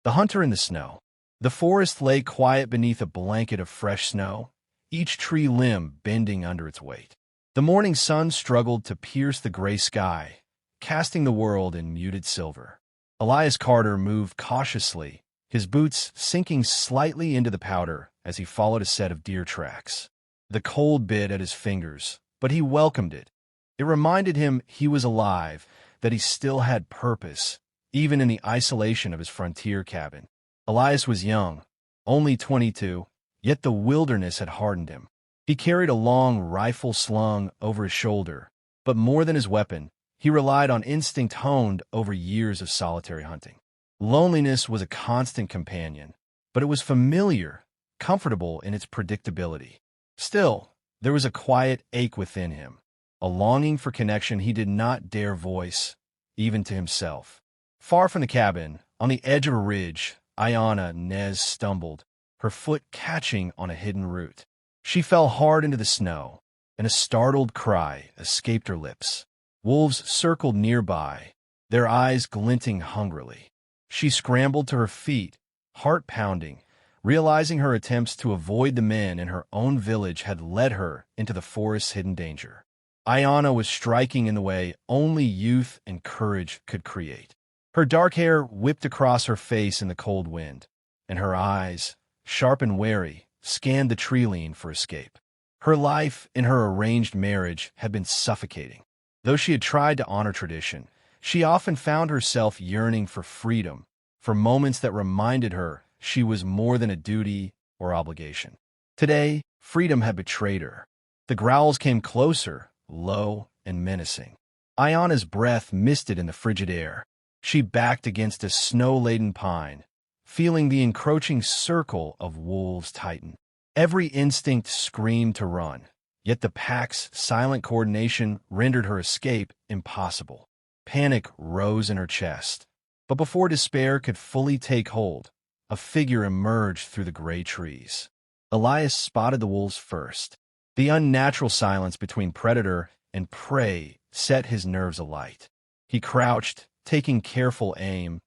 The hunter in the snow. The forest lay quiet beneath a blanket of fresh snow, each tree limb bending under its weight. The morning sun struggled to pierce the gray sky, casting the world in muted silver. Elias Carter moved cautiously, his boots sinking slightly into the powder as he followed a set of deer tracks. The cold bit at his fingers, but he welcomed it. It reminded him he was alive, that he still had purpose, even in the isolation of his frontier cabin. Elias was young, only 22, yet the wilderness had hardened him. He carried a long rifle slung over his shoulder, but more than his weapon, he relied on instinct honed over years of solitary hunting. Loneliness was a constant companion, but it was familiar, comfortable in its predictability. Still, there was a quiet ache within him, a longing for connection he did not dare voice, even to himself. Far from the cabin, on the edge of a ridge, Aiyana Nez stumbled, her foot catching on a hidden root. She fell hard into the snow, and a startled cry escaped her lips. Wolves circled nearby, their eyes glinting hungrily. She scrambled to her feet, heart pounding, realizing her attempts to avoid the men in her own village had led her into the forest's hidden danger. Aiyana was striking in the way only youth and courage could create. Her dark hair whipped across her face in the cold wind, and her eyes, sharp and wary, scanned the tree-line for escape. Her life in her arranged marriage had been suffocating. Though she had tried to honor tradition, she often found herself yearning for freedom, for moments that reminded her she was more than a duty or obligation. Today, freedom had betrayed her. The growls came closer, low and menacing. Aiyana's breath misted in the frigid air. She backed against a snow-laden pine, feeling the encroaching circle of wolves tighten. Every instinct screamed to run, yet the pack's silent coordination rendered her escape impossible. Panic rose in her chest, but before despair could fully take hold, a figure emerged through the gray trees. Elias spotted the wolves first. The unnatural silence between predator and prey set his nerves alight. He crouched, taking careful aim,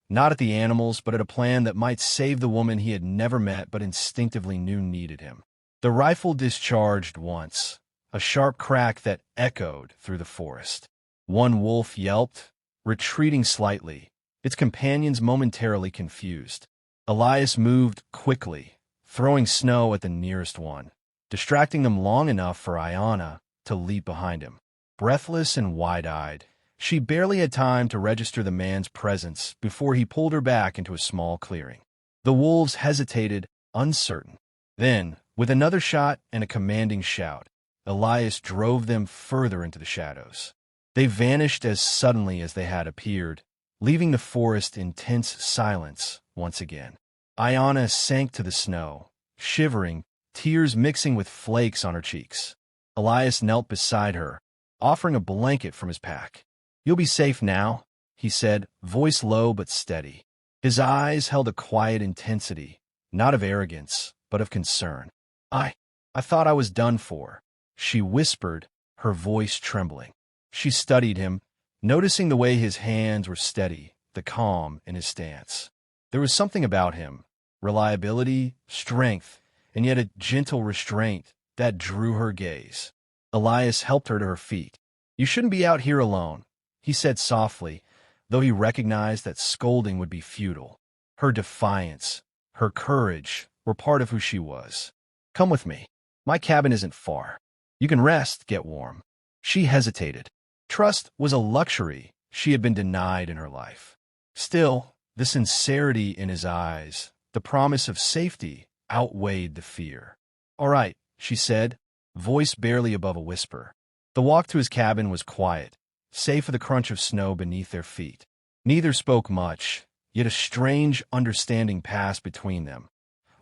not at the animals but at a plan that might save the woman he had never met but instinctively knew needed him. The rifle discharged once, a sharp crack that echoed through the forest. One wolf yelped, retreating slightly, its companions momentarily confused. Elias moved quickly, throwing snow at the nearest one, distracting them long enough for Aiyana to leap behind him. Breathless and wide-eyed, she barely had time to register the man's presence before he pulled her back into a small clearing. The wolves hesitated, uncertain. Then, with another shot and a commanding shout, Elias drove them further into the shadows. They vanished as suddenly as they had appeared, leaving the forest in tense silence once again. Aiyana sank to the snow, shivering, tears mixing with flakes on her cheeks. Elias knelt beside her, offering a blanket from his pack. "You'll be safe now," he said, voice low but steady. His eyes held a quiet intensity, not of arrogance, but of concern. I thought I was done for," she whispered, her voice trembling. She studied him, noticing the way his hands were steady, the calm in his stance. There was something about him, reliability, strength, and yet a gentle restraint that drew her gaze. Elias helped her to her feet. "You shouldn't be out here alone," he said softly, though he recognized that scolding would be futile. Her defiance, her courage were part of who she was. "Come with me. My cabin isn't far. You can rest, get warm." She hesitated. Trust was a luxury she had been denied in her life. Still, the sincerity in his eyes, the promise of safety, outweighed the fear. "All right," she said, voice barely above a whisper. The walk to his cabin was quiet, save for the crunch of snow beneath their feet. Neither spoke much, yet a strange understanding passed between them,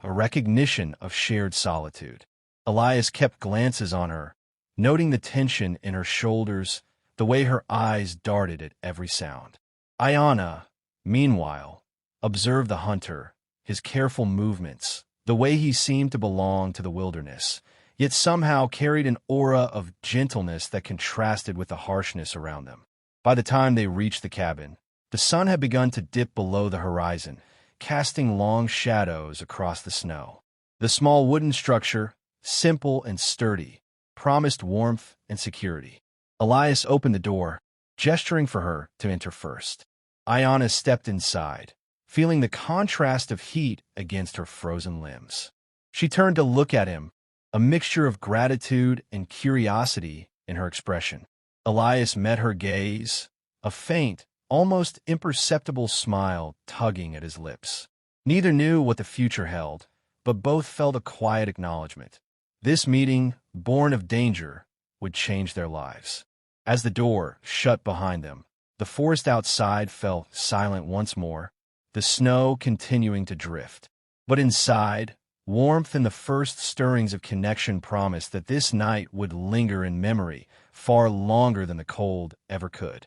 a recognition of shared solitude. Elias kept glances on her, noting the tension in her shoulders, the way her eyes darted at every sound. Aiyana, meanwhile, observed the hunter, his careful movements, the way he seemed to belong to the wilderness, yet somehow carried an aura of gentleness that contrasted with the harshness around them. By the time they reached the cabin, the sun had begun to dip below the horizon, casting long shadows across the snow. The small wooden structure, simple and sturdy, promised warmth and security. Elias opened the door, gesturing for her to enter first. Aiyana stepped inside, feeling the contrast of heat against her frozen limbs. She turned to look at him, a mixture of gratitude and curiosity in her expression. Elias met her gaze, a faint, almost imperceptible smile tugging at his lips. Neither knew what the future held, but both felt a quiet acknowledgement. This meeting, born of danger, would change their lives. As the door shut behind them, the forest outside fell silent once more, the snow continuing to drift. But inside, warmth and the first stirrings of connection promised that this night would linger in memory far longer than the cold ever could.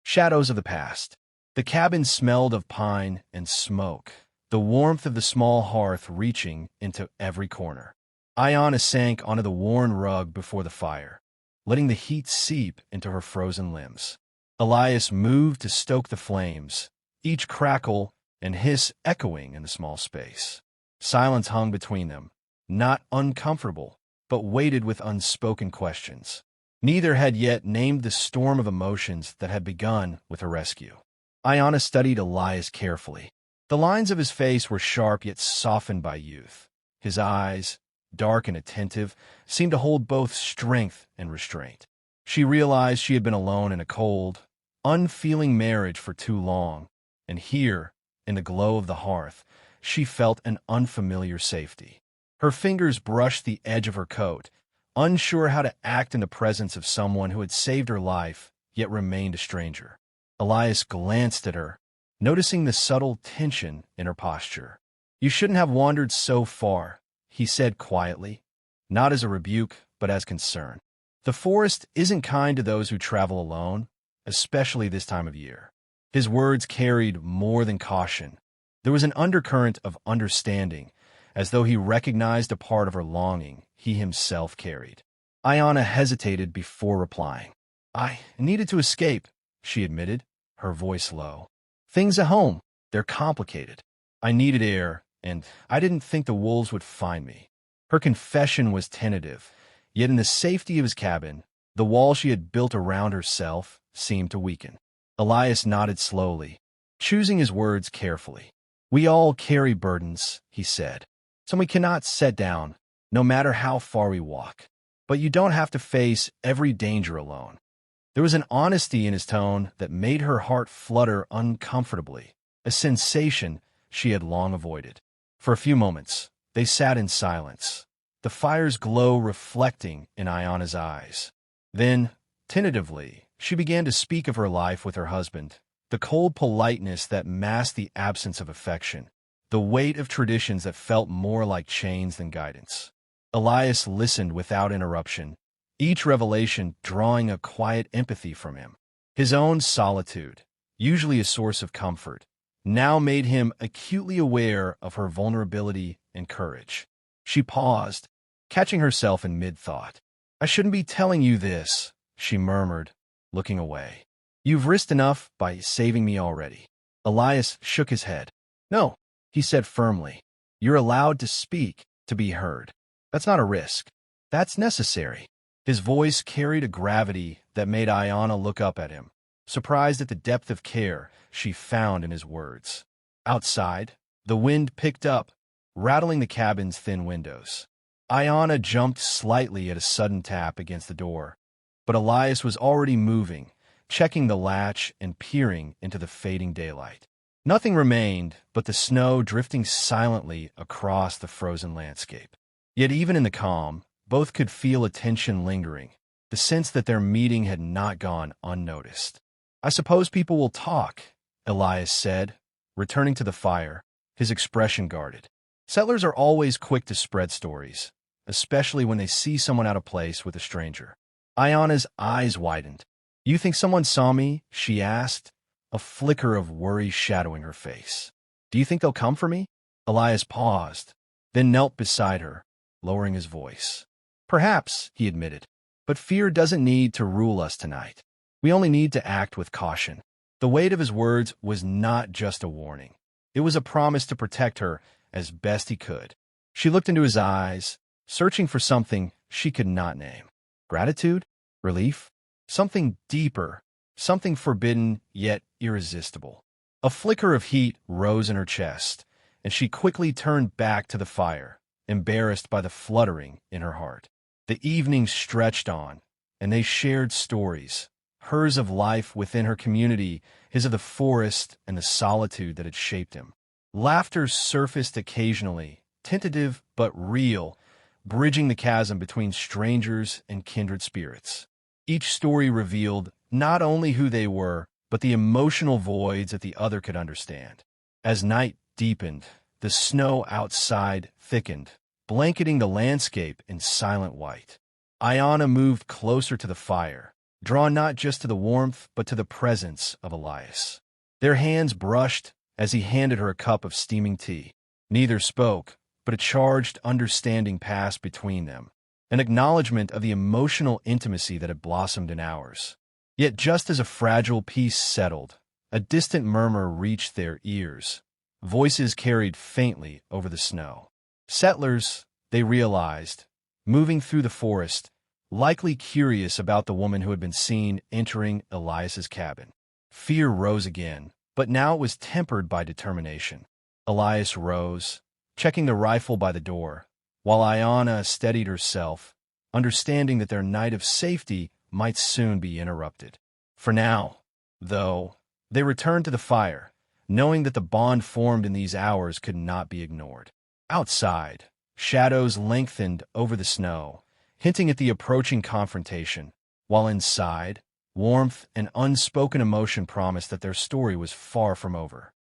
Shadows of the past. The cabin smelled of pine and smoke, the warmth of the small hearth reaching into every corner. Aiyana sank onto the worn rug before the fire, letting the heat seep into her frozen limbs. Elias moved to stoke the flames, each crackle and hiss echoing in the small space. Silence hung between them, not uncomfortable, but weighted with unspoken questions. Neither had yet named the storm of emotions that had begun with her rescue. Aiyana studied Elias carefully. The lines of his face were sharp yet softened by youth. His eyes, dark and attentive, seemed to hold both strength and restraint. She realized she had been alone in a cold, unfeeling marriage for too long, and here, in the glow of the hearth, she felt an unfamiliar safety. Her fingers brushed the edge of her coat, unsure how to act in the presence of someone who had saved her life, yet remained a stranger. Elias glanced at her, noticing the subtle tension in her posture. "You shouldn't have wandered so far," he said quietly, not as a rebuke, but as concern. "The forest isn't kind to those who travel alone, especially this time of year." His words carried more than caution. There was an undercurrent of understanding, as though he recognized a part of her longing he himself carried. Aiyana hesitated before replying. "I needed to escape," she admitted, her voice low. "Things at home, they're complicated. I needed air, and I didn't think the wolves would find me." Her confession was tentative, yet in the safety of his cabin, the wall she had built around herself seemed to weaken. Elias nodded slowly, choosing his words carefully. "We all carry burdens," he said. "Some we cannot set down, no matter how far we walk. But you don't have to face every danger alone." There was an honesty in his tone that made her heart flutter uncomfortably, a sensation she had long avoided. For a few moments, they sat in silence, the fire's glow reflecting in Aiyana's eyes. Then, tentatively, she began to speak of her life with her husband, the cold politeness that masked the absence of affection, the weight of traditions that felt more like chains than guidance. Elias listened without interruption, each revelation drawing a quiet empathy from him. His own solitude, usually a source of comfort, now made him acutely aware of her vulnerability and courage. She paused, catching herself in mid-thought. "I shouldn't be telling you this," she murmured, looking away. "You've risked enough by saving me already." Elias shook his head. "No," he said firmly. "You're allowed to speak, to be heard. That's not a risk. That's necessary." His voice carried a gravity that made Aiyana look up at him, surprised at the depth of care she found in his words. Outside, the wind picked up, rattling the cabin's thin windows. Aiyana jumped slightly at a sudden tap against the door, but Elias was already moving, checking the latch and peering into the fading daylight. Nothing remained but the snow drifting silently across the frozen landscape. Yet even in the calm, both could feel a tension lingering, the sense that their meeting had not gone unnoticed. "I suppose people will talk," Elias said, returning to the fire, his expression guarded. Settlers are always quick to spread stories, especially when they see someone out of place with a stranger. Aiyana's eyes widened. "You think someone saw me?" she asked, a flicker of worry shadowing her face. "Do you think they'll come for me?" Elias paused, then knelt beside her, lowering his voice. "Perhaps," he admitted, "but fear doesn't need to rule us tonight. We only need to act with caution." The weight of his words was not just a warning. It was a promise to protect her as best he could. She looked into his eyes, searching for something she could not name. Gratitude? Relief? Something deeper, something forbidden yet irresistible. A flicker of heat rose in her chest, and she quickly turned back to the fire, embarrassed by the fluttering in her heart. The evening stretched on, and they shared stories, hers of life within her community, his of the forest and the solitude that had shaped him. Laughter surfaced occasionally, tentative but real, bridging the chasm between strangers and kindred spirits. Each story revealed not only who they were, but the emotional voids that the other could understand. As night deepened, the snow outside thickened, blanketing the landscape in silent white. Aiyana moved closer to the fire, drawn not just to the warmth, but to the presence of Elias. Their hands brushed as he handed her a cup of steaming tea. Neither spoke, but a charged understanding passed between them, an acknowledgement of the emotional intimacy that had blossomed in hours. Yet just as a fragile peace settled, a distant murmur reached their ears. Voices carried faintly over the snow. Settlers, they realized, moving through the forest, likely curious about the woman who had been seen entering Elias's cabin. Fear rose again, but now it was tempered by determination. Elias rose, checking the rifle by the door, while Aiyana steadied herself, understanding that their night of safety might soon be interrupted. For now, though, they returned to the fire, knowing that the bond formed in these hours could not be ignored. Outside, shadows lengthened over the snow, hinting at the approaching confrontation, while inside, warmth and unspoken emotion promised that their story was far from over.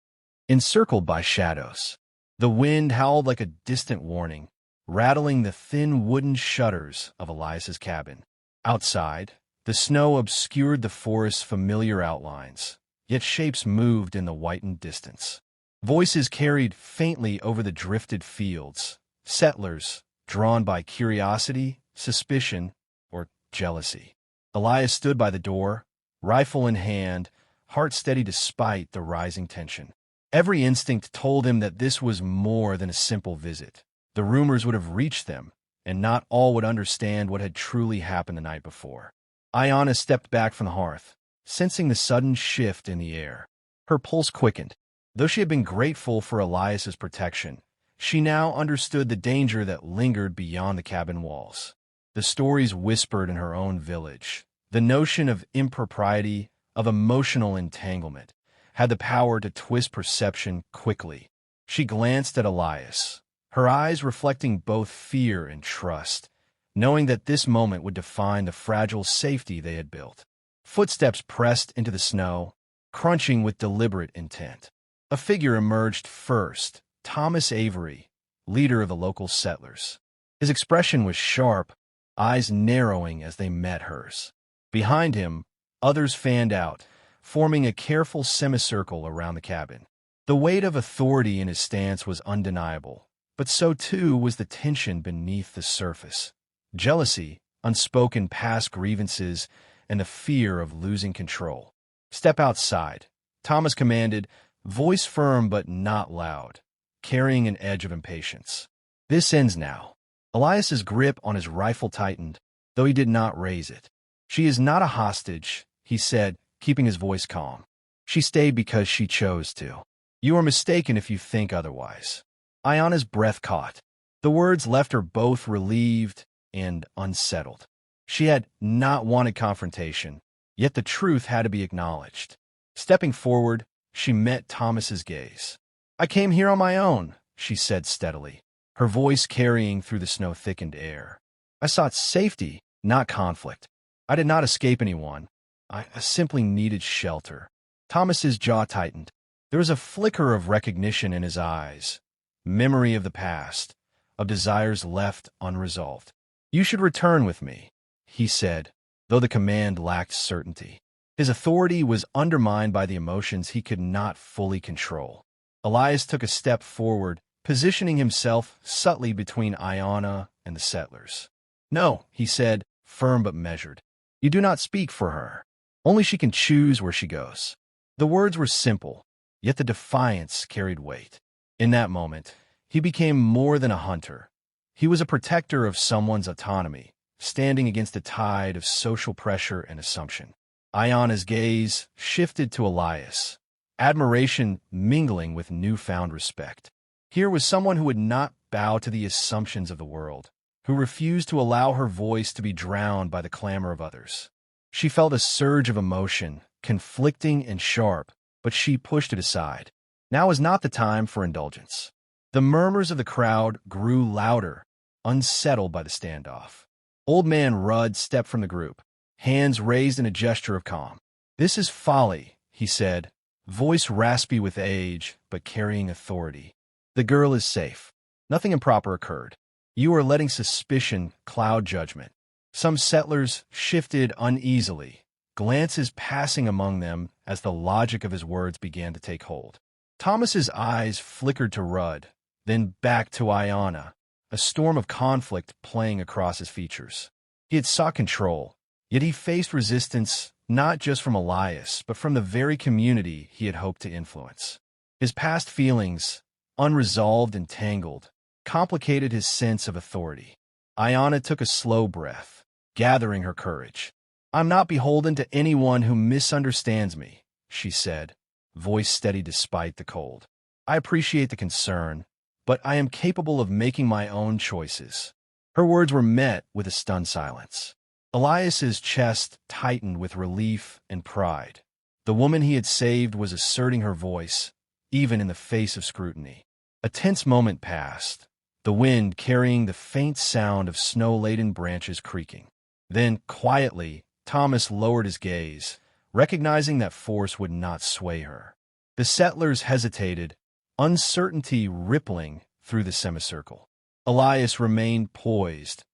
Encircled by shadows, the wind howled like a distant warning, rattling the thin wooden shutters of Elias's cabin. Outside, the snow obscured the forest's familiar outlines, yet shapes moved in the whitened distance. Voices carried faintly over the drifted fields, settlers, drawn by curiosity, suspicion, or jealousy. Elias stood by the door, rifle in hand, heart steady despite the rising tension. Every instinct told him that this was more than a simple visit. The rumors would have reached them, and not all would understand what had truly happened the night before. Aiyana stepped back from the hearth, sensing the sudden shift in the air. Her pulse quickened. Though she had been grateful for Elias's protection, she now understood the danger that lingered beyond the cabin walls. The stories whispered in her own village. The notion of impropriety, of emotional entanglement, had the power to twist perception quickly. She glanced at Elias, her eyes reflecting both fear and trust, knowing that this moment would define the fragile safety they had built. Footsteps pressed into the snow, crunching with deliberate intent. A figure emerged first, Thomas Avery, leader of the local settlers. His expression was sharp, eyes narrowing as they met hers. Behind him, others fanned out, forming a careful semicircle around the cabin. The weight of authority in his stance was undeniable, but so too was the tension beneath the surface. Jealousy, unspoken past grievances, and the fear of losing control. "Step outside," Thomas commanded, voice firm but not loud, carrying an edge of impatience. "This ends now." Elias's grip on his rifle tightened, though he did not raise it. "She is not a hostage," he said, keeping his voice calm. "She stayed because she chose to. You are mistaken if you think otherwise." Aiyana's breath caught. The words left her both relieved and unsettled. She had not wanted confrontation, yet the truth had to be acknowledged. Stepping forward, she met Thomas's gaze. "I came here on my own," she said steadily, her voice carrying through the snow-thickened air. "I sought safety, not conflict. I did not escape anyone. I simply needed shelter." Thomas's jaw tightened. There was a flicker of recognition in his eyes, memory of the past, of desires left unresolved. "You should return with me," he said, though the command lacked certainty. His authority was undermined by the emotions he could not fully control. Elias took a step forward, positioning himself subtly between Aiyana and the settlers. "No," he said, firm but measured. "You do not speak for her. Only she can choose where she goes." The words were simple, yet the defiance carried weight. In that moment, he became more than a hunter. He was a protector of someone's autonomy, standing against a tide of social pressure and assumption. Aiyana's gaze shifted to Elias, admiration mingling with newfound respect. Here was someone who would not bow to the assumptions of the world, who refused to allow her voice to be drowned by the clamor of others. She felt a surge of emotion, conflicting and sharp, but she pushed it aside. Now was not the time for indulgence. The murmurs of the crowd grew louder, unsettled by the standoff. Old Man Rudd stepped from the group, hands raised in a gesture of calm. "This is folly," he said, voice raspy with age, but carrying authority. "The girl is safe. Nothing improper occurred. You are letting suspicion cloud judgment." Some settlers shifted uneasily, glances passing among them as the logic of his words began to take hold. Thomas's eyes flickered to Rudd, then back to Aiyana, a storm of conflict playing across his features. He had sought control, yet he faced resistance not just from Elias, but from the very community he had hoped to influence. His past feelings, unresolved and tangled, complicated his sense of authority. Aiyana took a slow breath, gathering her courage. "I'm not beholden to anyone who misunderstands me," she said, voice steady despite the cold. "I appreciate the concern, but I am capable of making my own choices." Her words were met with a stunned silence. Elias's chest tightened with relief and pride. The woman he had saved was asserting her voice, even in the face of scrutiny. A tense moment passed, the wind carrying the faint sound of snow-laden branches creaking. Then, quietly, Thomas lowered his gaze, recognizing that force would not sway her. The settlers hesitated, uncertainty rippling through the semicircle. Elias remained poised,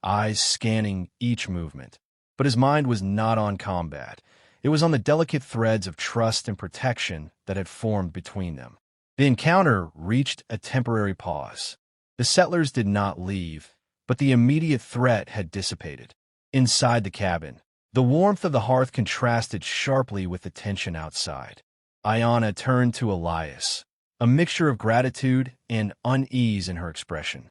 eyes scanning each movement. But his mind was not on combat. It was on the delicate threads of trust and protection that had formed between them. The encounter reached a temporary pause. The settlers did not leave, but the immediate threat had dissipated. Inside the cabin, the warmth of the hearth contrasted sharply with the tension outside. Aiyana turned to Elias, a mixture of gratitude and unease in her expression.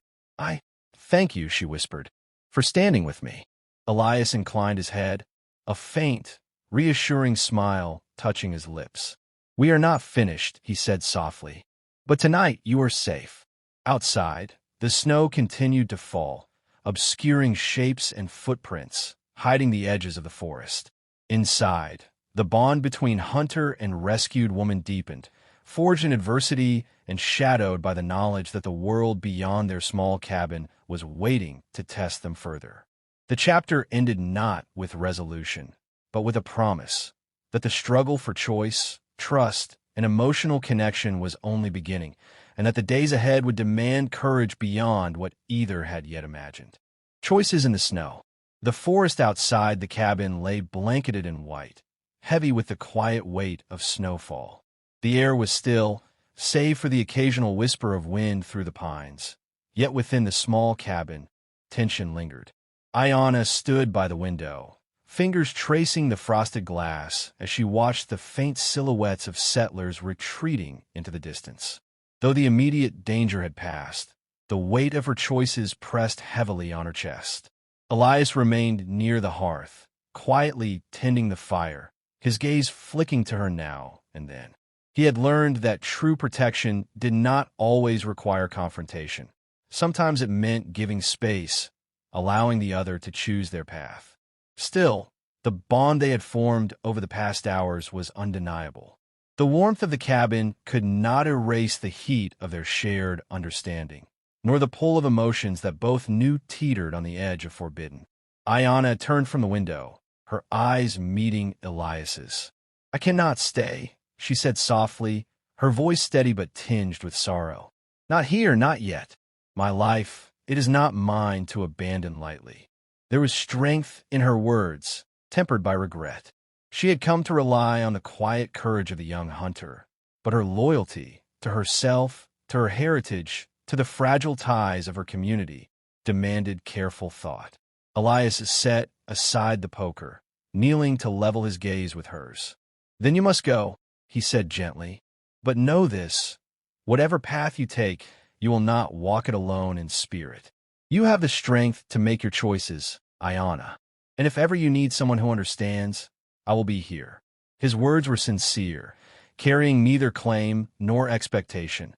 "Thank you," she whispered, "for standing with me." Elias inclined his head, a faint, reassuring smile touching his lips. "We are not finished," he said softly. "But tonight you are safe." Outside, the snow continued to fall, obscuring shapes and footprints, hiding the edges of the forest. Inside, the bond between hunter and rescued woman deepened, forged in adversity and shadowed by the knowledge that the world beyond their small cabin was waiting to test them further. The chapter ended not with resolution, but with a promise that the struggle for choice, trust, and emotional connection was only beginning, and that the days ahead would demand courage beyond what either had yet imagined. Choices in the snow. The forest outside the cabin lay blanketed in white, heavy with the quiet weight of snowfall. The air was still, save for the occasional whisper of wind through the pines. Yet within the small cabin, tension lingered. Aiyana stood by the window, fingers tracing the frosted glass as she watched the faint silhouettes of settlers retreating into the distance. Though the immediate danger had passed, the weight of her choices pressed heavily on her chest. Elias remained near the hearth, quietly tending the fire, his gaze flicking to her now and then. He had learned that true protection did not always require confrontation. Sometimes it meant giving space, allowing the other to choose their path. Still, the bond they had formed over the past hours was undeniable. The warmth of the cabin could not erase the heat of their shared understanding, nor the pull of emotions that both knew teetered on the edge of forbidden. Aiyana turned from the window, her eyes meeting Elias's. "I cannot stay," she said softly, her voice steady but tinged with sorrow. "Not here, not yet. My life, it is not mine to abandon lightly." There was strength in her words, tempered by regret. She had come to rely on the quiet courage of the young hunter, but her loyalty to herself, to her heritage, to the fragile ties of her community, demanded careful thought. Elias set aside the poker, kneeling to level his gaze with hers. "Then you must go," he said gently. But know this, whatever path you take, you will not walk it alone in spirit. You have the strength to make your choices, Aiyana. And if ever you need someone who understands, I will be here. His words were sincere, carrying neither claim nor expectation,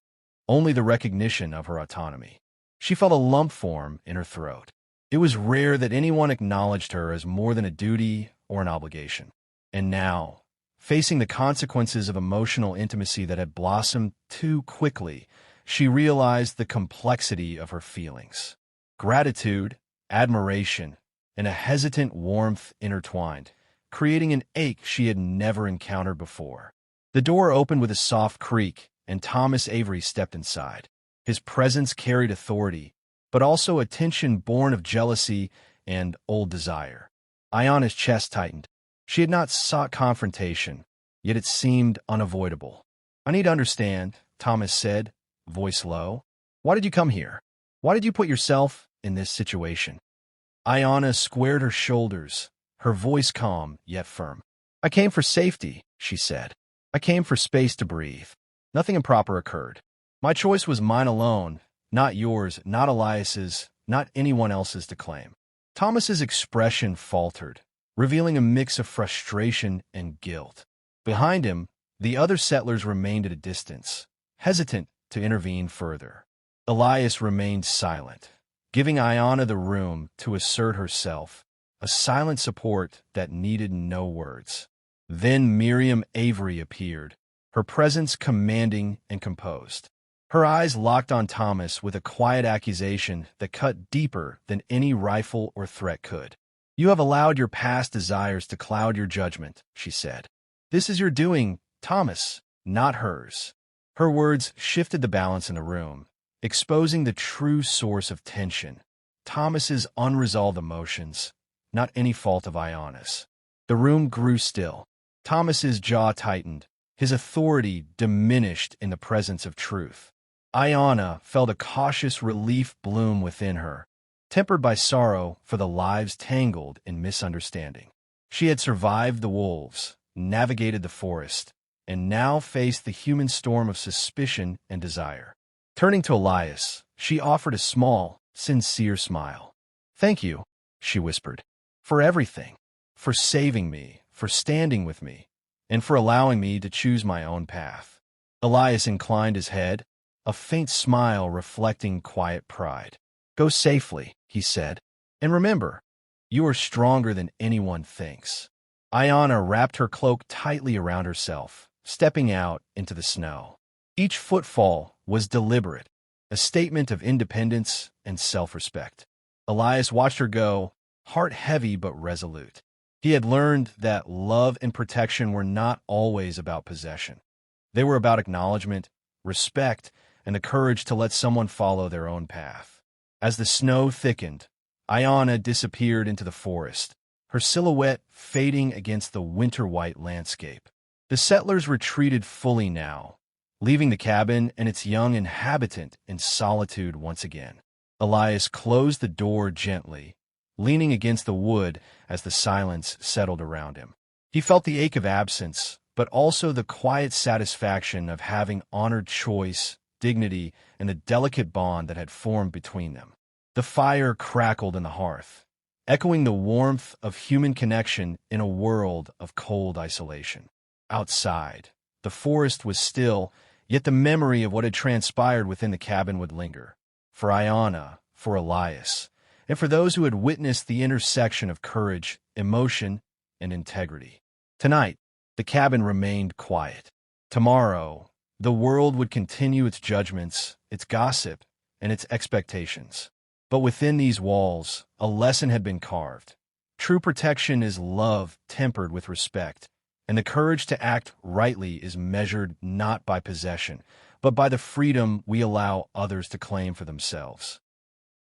only the recognition of her autonomy. She felt a lump form in her throat. It was rare that anyone acknowledged her as more than a duty or an obligation. And now, facing the consequences of emotional intimacy that had blossomed too quickly, she realized the complexity of her feelings. Gratitude, admiration, and a hesitant warmth intertwined, creating an ache she had never encountered before. The door opened with a soft creak, and Thomas Avery stepped inside. His presence carried authority, but also a tension born of jealousy and old desire. Aiyana's chest tightened. She had not sought confrontation, yet it seemed unavoidable. "I need to understand," Thomas said, voice low. "Why did you come here? Why did you put yourself in this situation?" Aiyana squared her shoulders, her voice calm yet firm. "I came for safety," she said. "I came for space to breathe. Nothing improper occurred. My choice was mine alone, not yours, not Elias's, not anyone else's to claim." Thomas's expression faltered, revealing a mix of frustration and guilt. Behind him, the other settlers remained at a distance, hesitant to intervene further. Elias remained silent, giving Aiyana the room to assert herself, a silent support that needed no words. Then Miriam Avery appeared, her presence commanding and composed. Her eyes locked on Thomas with a quiet accusation that cut deeper than any rifle or threat could. "You have allowed your past desires to cloud your judgment," she said. "This is your doing, Thomas, not hers." Her words shifted the balance in the room, exposing the true source of tension, Thomas's unresolved emotions, not any fault of Aiyana's. The room grew still. Thomas's jaw tightened, his authority diminished in the presence of truth. Aiyana felt a cautious relief bloom within her, tempered by sorrow for the lives tangled in misunderstanding. She had survived the wolves, navigated the forest, and now faced the human storm of suspicion and desire. Turning to Elias, she offered a small, sincere smile. "Thank you," she whispered, "for everything, for saving me, for standing with me, and for allowing me to choose my own path." Elias inclined his head, a faint smile reflecting quiet pride. "Go safely," he said, "and remember, you are stronger than anyone thinks." Aiyana wrapped her cloak tightly around herself, stepping out into the snow. Each footfall was deliberate, a statement of independence and self-respect. Elias watched her go, heart heavy but resolute. He had learned that love and protection were not always about possession. They were about acknowledgement, respect, and the courage to let someone follow their own path. As the snow thickened, Aiyana disappeared into the forest, her silhouette fading against the winter-white landscape. The settlers retreated fully now, leaving the cabin and its young inhabitant in solitude once again. Elias closed the door gently, leaning against the wood as the silence settled around him. He felt the ache of absence, but also the quiet satisfaction of having honored choice, dignity, and the delicate bond that had formed between them. The fire crackled in the hearth, echoing the warmth of human connection in a world of cold isolation. Outside, the forest was still, yet the memory of what had transpired within the cabin would linger. For Aiyana, for Elias, and for those who had witnessed the intersection of courage, emotion, and integrity. Tonight, the cabin remained quiet. Tomorrow, the world would continue its judgments, its gossip, and its expectations. But within these walls, a lesson had been carved. True protection is love tempered with respect, and the courage to act rightly is measured not by possession, but by the freedom we allow others to claim for themselves.